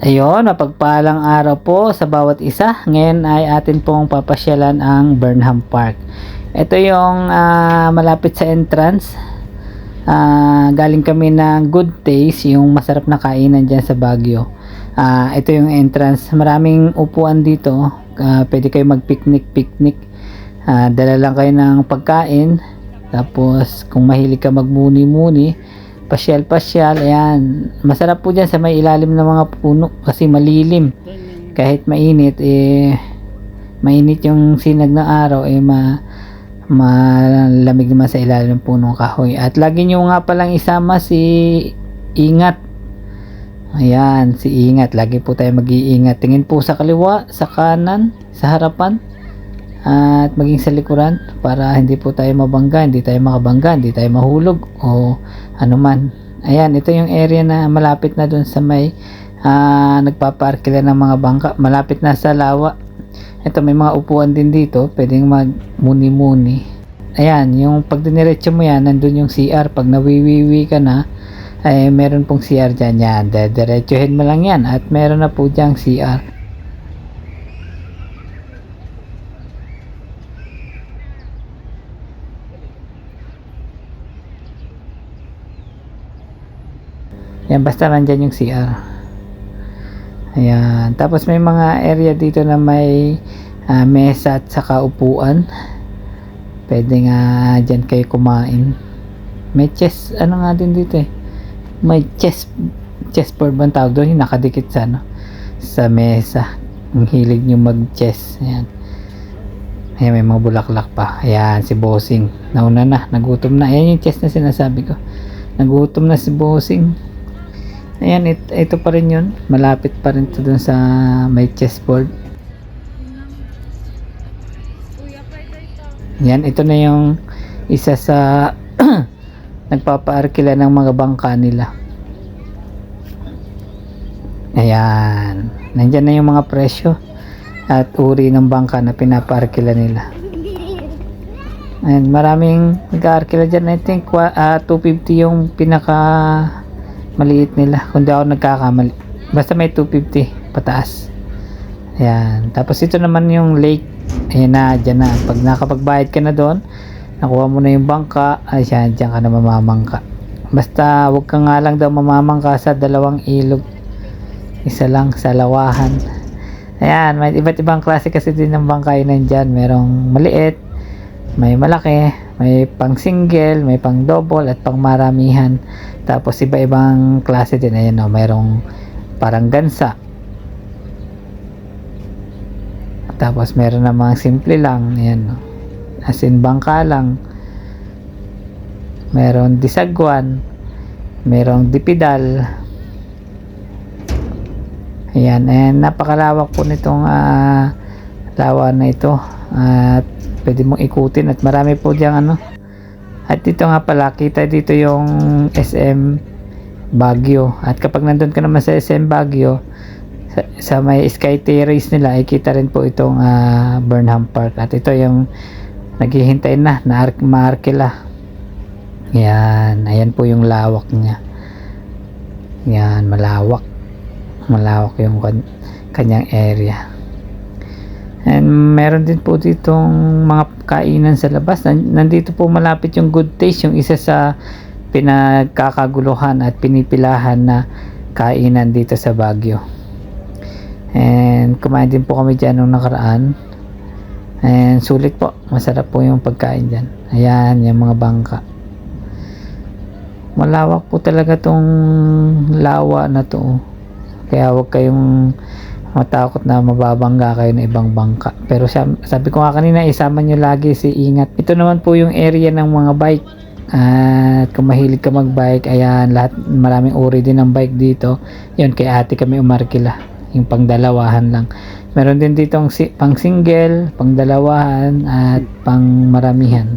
Ayun, mapagpalang araw po sa bawat isa. Ngayon ay atin pong papasyalan ang Burnham Park. Ito yung malapit sa entrance. Galing kami ng Good Taste, yung masarap na kainan dyan sa Baguio. Ito yung entrance. Maraming upuan dito. Pwede kayo mag-picnic. Dala lang kayo ng pagkain. Tapos kung mahilig ka magmuni-muni, pasyal, ayan. Masarap po dyan sa may ilalim ng mga puno kasi malilim. Kahit mainit, mainit yung sinag ng araw, malamig naman sa ilalim ng punong kahoy. At lagi nyo nga palang isama si Ingat. Ayan, si Ingat. Lagi po tayo mag-iingat. Tingin po sa kaliwa, sa kanan, sa harapan, at maging sa likuran para hindi po tayo mabangga, hindi tayo makabangga, hindi tayo mahulog o anuman. Ayan, ito yung area na malapit na dun sa may nagpaparkila ng mga bangka, malapit na sa lawa. Ito, may mga upuan din dito, pwedeng magmuni-muni. Ayan, yung pag diniretso mo yan, nandun yung CR. Pag nawiwiwi ka na, ay meron pong CR dyan. Yan, diretsuhin mo lang yan at meron na po dyang CR. Yan, basta nandyan yung CR. Ayan. Tapos may mga area dito na may mesa at saka upuan. Pwede nga dyan kayo kumain. May chess, ano nga din dito may chessboard ba ang tawag doon? Yung nakadikit sa sa mesa. Ang hilig nyo mag-chess. Ayan. Ayan, may mga bulaklak pa. Ayan, si Bossing. Nauna na, nagutom na. Ayan yung chess na sinasabi ko. Nagutom na si Bossing. Ayan, ito pa rin yun. Malapit pa rin ito dun sa may chessboard. Yan, ito na yung isa sa nagpapaarkila ng mga bangka nila. Ayan. Nandyan na yung mga presyo at uri ng bangka na pinapaarkila nila. Ayan, maraming nag-aarkila dyan. I think 250 yung pinaka maliit nila, kung di ako nagkakamali. Basta may 250 pataas. Ayan. Tapos ito naman yung lake. Ayan na, dyan na. Pag nakapagbayad ka na doon, nakuha mo na yung bangka, ay dyan ka na mamamangka. Basta wag ka nga lang daw mamamangka sa dalawang ilog. Isa lang sa lawahan. Ayan, may iba't ibang klase kasi din ng bangkay nandyan. Merong maliit, may malaki, may pang single, may pang double at pang maramihan. Tapos iba-ibang klase din. Ayan o, mayroong parang gansa. Tapos meron na mga simple lang. Ayan o, as in bangka lang. Meron disagwan, merong dipidal. Ayan, and napakalawak po nitong lawa na ito. At pwede mong ikutin at marami po diyang At dito nga pala, kita dito yung SM Baguio. At kapag nandun ka naman sa SM Baguio, sa may Sky Terrace nila, ay kita rin po itong Burnham Park. At ito yung naghihintay na maarkila. Yan, ayan po yung lawak niya. Yan, malawak. Malawak yung kanyang area. And meron din po ditong mga kainan sa labas. Nandito po malapit yung Good Taste, yung isa sa pinagkakaguluhan at pinipilahan na kainan dito sa Baguio. And kumain din po kami dyan nung nakaraan. And sulit po, masarap po yung pagkain dyan. Ayan, yung mga bangka. Malawak po talaga tong lawa na to. Kaya huwag kayong matakot na mababangga kayo ng ibang bangka. Pero sabi ko nga kanina, isama nyo lagi si Ingat. Ito naman po yung area ng mga bike. At kung mahilig ka magbike, ayan, maraming uri din ng bike dito. Yun, kay ate kami umarkila. Yung pangdalawahan lang. Meron din ditong pang single, pangdalawahan, at pang maramihan.